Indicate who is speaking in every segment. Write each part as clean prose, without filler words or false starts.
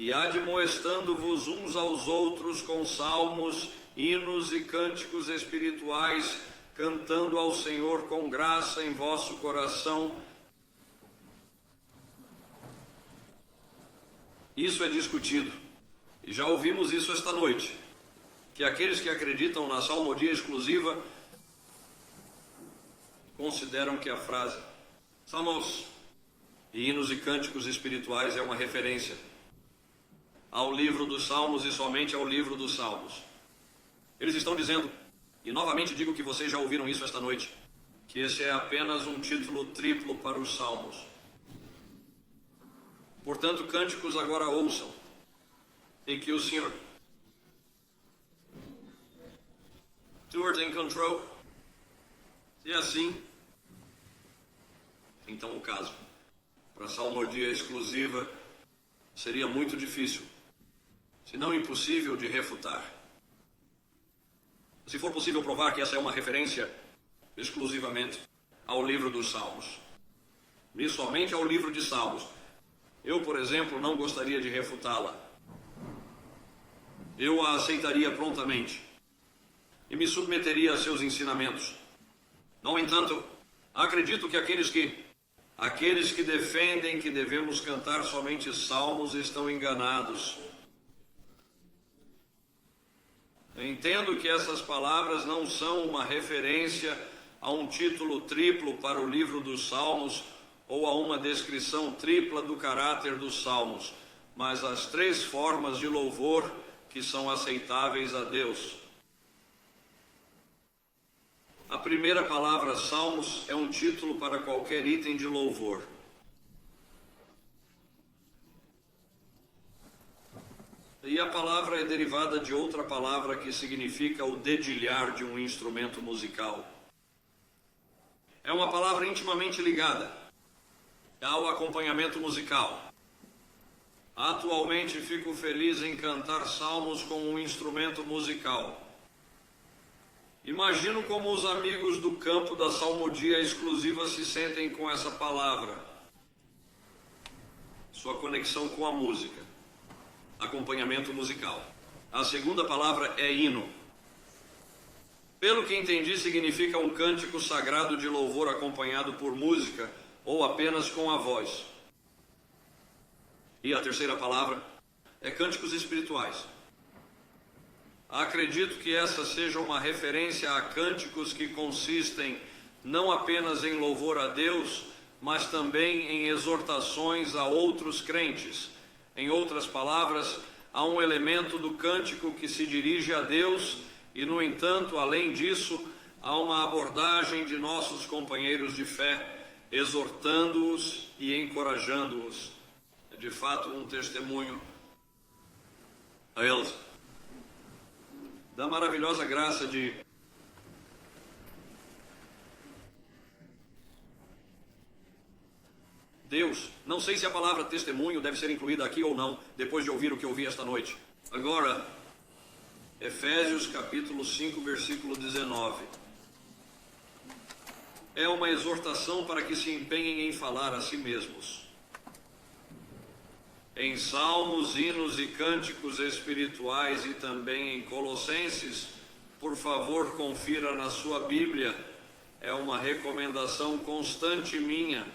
Speaker 1: e admoestando-vos uns aos outros com salmos, hinos e cânticos espirituais, cantando ao Senhor com graça em vosso coração. Isso é discutido, e já ouvimos isso esta noite, que aqueles que acreditam na salmodia exclusiva consideram que a frase salmos e hinos e cânticos espirituais é uma referência ao livro dos Salmos e somente ao livro dos Salmos. Eles estão dizendo, e novamente digo que vocês já ouviram isso esta noite, que esse é apenas um título triplo para os Salmos. Portanto, cânticos agora ouçam, e que o Senhor Stuart in control. Se é assim, então o caso para a salmodia exclusiva seria muito difícil, se não impossível de refutar. Se for possível provar que essa é uma referência exclusivamente ao livro dos Salmos, e somente ao livro de Salmos, eu, por exemplo, não gostaria de refutá-la. Eu a aceitaria prontamente e me submeteria a seus ensinamentos. No entanto, acredito que aqueles que defendem que devemos cantar somente salmos estão enganados. Entendo que essas palavras não são uma referência a um título triplo para o livro dos Salmos ou a uma descrição tripla do caráter dos Salmos, mas as três formas de louvor que são aceitáveis a Deus. A primeira palavra, Salmos, é um título para qualquer item de louvor. E a palavra é derivada de outra palavra que significa o dedilhar de um instrumento musical. É uma palavra intimamente ligada ao acompanhamento musical. Atualmente fico feliz em cantar salmos com um instrumento musical. Imagino como os amigos do campo da salmodia exclusiva se sentem com essa palavra. Sua conexão com a música. Acompanhamento musical. A segunda palavra é hino. Pelo que entendi, significa um cântico sagrado de louvor acompanhado por música ou apenas com a voz. E a terceira palavra é cânticos espirituais. Acredito que essa seja uma referência a cânticos que consistem não apenas em louvor a Deus, mas também em exortações a outros crentes. Em outras palavras, há um elemento do cântico que se dirige a Deus e, no entanto, além disso, há uma abordagem de nossos companheiros de fé, exortando-os e encorajando-os. É de fato um testemunho a eles da maravilhosa graça de Deus. Não sei se a palavra testemunho deve ser incluída aqui ou não, depois de ouvir o que ouvi esta noite. Agora, Efésios capítulo 5, versículo 19. É uma exortação para que se empenhem em falar a si mesmos. Em salmos, hinos e cânticos espirituais e também em Colossenses, por favor, confira na sua Bíblia. É uma recomendação constante minha.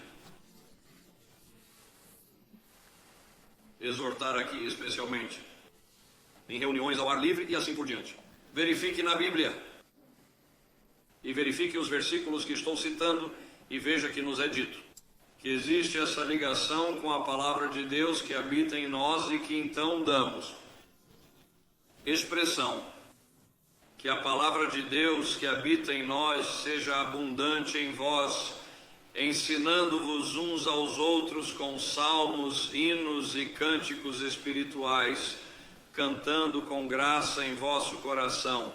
Speaker 1: Exortar aqui especialmente em reuniões ao ar livre e assim por diante. Verifique na Bíblia e verifique os versículos que estou citando e veja que nos é dito que existe essa ligação com a palavra de Deus que habita em nós e que então damos expressão. Que a palavra de Deus que habita em nós seja abundante em vós, ensinando-vos uns aos outros com salmos, hinos e cânticos espirituais, cantando com graça em vosso coração.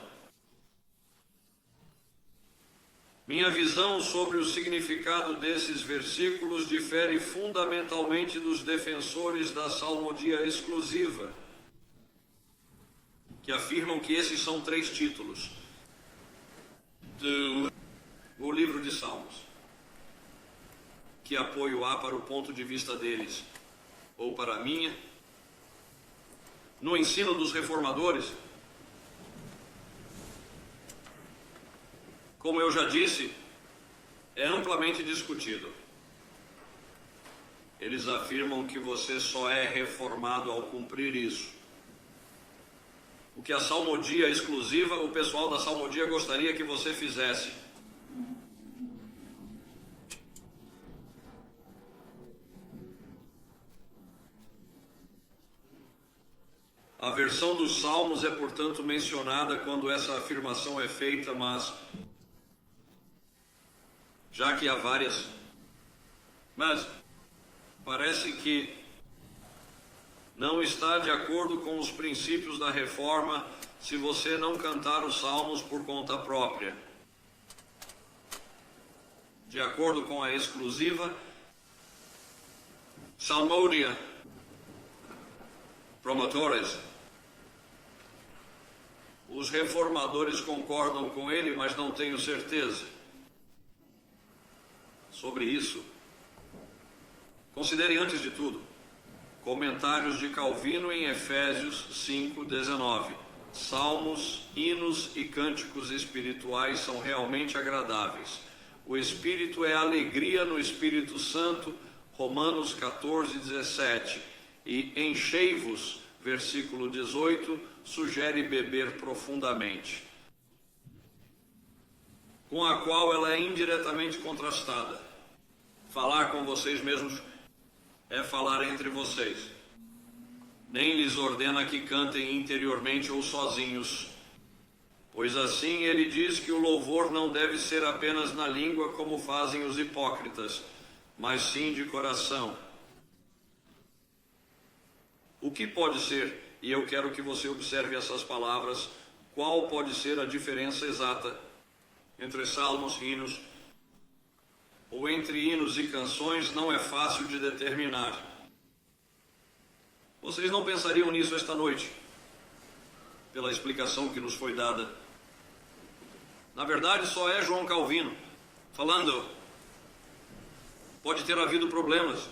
Speaker 1: Minha visão sobre o significado desses versículos difere fundamentalmente dos defensores da salmodia exclusiva, que afirmam que esses são três títulos do livro de Salmos. Que apoio há para o ponto de vista deles, ou para a minha, no ensino dos reformadores, como eu já disse, é amplamente discutido. Eles afirmam que você só é reformado ao cumprir isso. O que a salmodia exclusiva, o pessoal da salmodia gostaria que você fizesse. A versão dos Salmos é, portanto, mencionada quando essa afirmação é feita, mas já que há várias, mas parece que não está de acordo com os princípios da reforma se você não cantar os salmos por conta própria. De acordo com a exclusiva Salmodia Promotores, os reformadores concordam com ele, mas não tenho certeza sobre isso. Considere antes de tudo comentários de Calvino em Efésios 5:19. Salmos, hinos e cânticos espirituais são realmente agradáveis. O Espírito é alegria no Espírito Santo, Romanos 14:17. E enchei-vos, versículo 18, sugere beber profundamente, com a qual ela é indiretamente contrastada. Falar com vocês mesmos é falar entre vocês. Nem lhes ordena que cantem interiormente ou sozinhos, pois assim ele diz que o louvor não deve ser apenas na língua como fazem os hipócritas, mas sim de coração. O que pode ser, e eu quero que você observe essas palavras, qual pode ser a diferença exata entre salmos, hinos, ou entre hinos e canções, não é fácil de determinar. Vocês não pensariam nisso esta noite, pela explicação que nos foi dada. Na verdade, só é João Calvino falando. Pode ter havido problemas.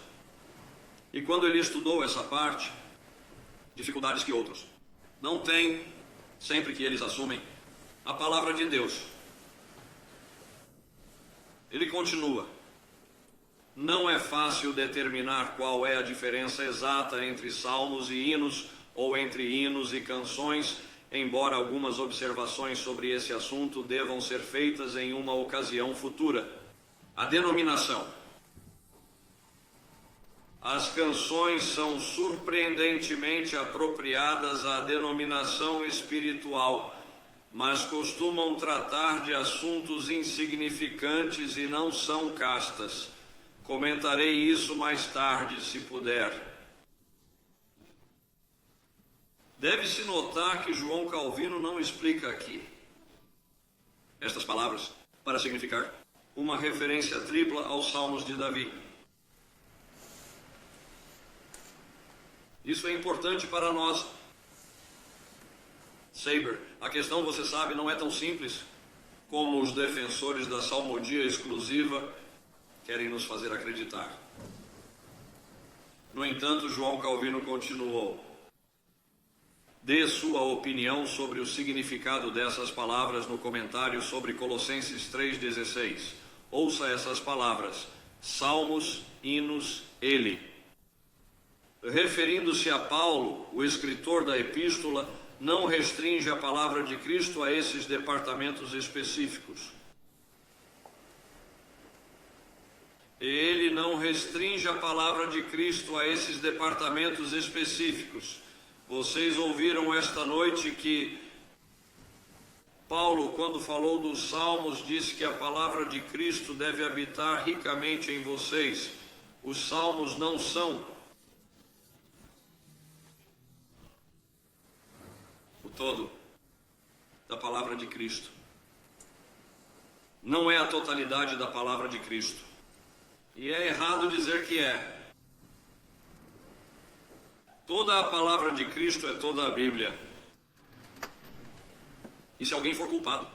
Speaker 1: E quando ele estudou essa parte, dificuldades que outros não têm, sempre que eles assumem a palavra de Deus. Ele continua: não é fácil determinar qual é a diferença exata entre salmos e hinos, ou entre hinos e canções, embora algumas observações sobre esse assunto devam ser feitas em uma ocasião futura. A denominação. As canções são surpreendentemente apropriadas à denominação espiritual, mas costumam tratar de assuntos insignificantes e não são castas. Comentarei isso mais tarde, se puder. Deve-se notar que João Calvino não explica aqui estas palavras para significar uma referência tripla aos Salmos de Davi. Isso é importante para nós. Saber, a questão, você sabe, não é tão simples como os defensores da salmodia exclusiva querem nos fazer acreditar. No entanto, João Calvino continuou: dê sua opinião sobre o significado dessas palavras no comentário sobre Colossenses 3,16. Ouça essas palavras: salmos, hinos, ele. Referindo-se a Paulo, o escritor da epístola não restringe a palavra de Cristo a esses departamentos específicos. Ele não restringe a palavra de Cristo a esses departamentos específicos. Vocês ouviram esta noite que Paulo, quando falou dos Salmos, disse que a palavra de Cristo deve habitar ricamente em vocês. Os Salmos não são o todo da palavra de Cristo. Não é a totalidade da palavra de Cristo. E é errado dizer que é. Toda a palavra de Cristo é toda a Bíblia. E se alguém for culpado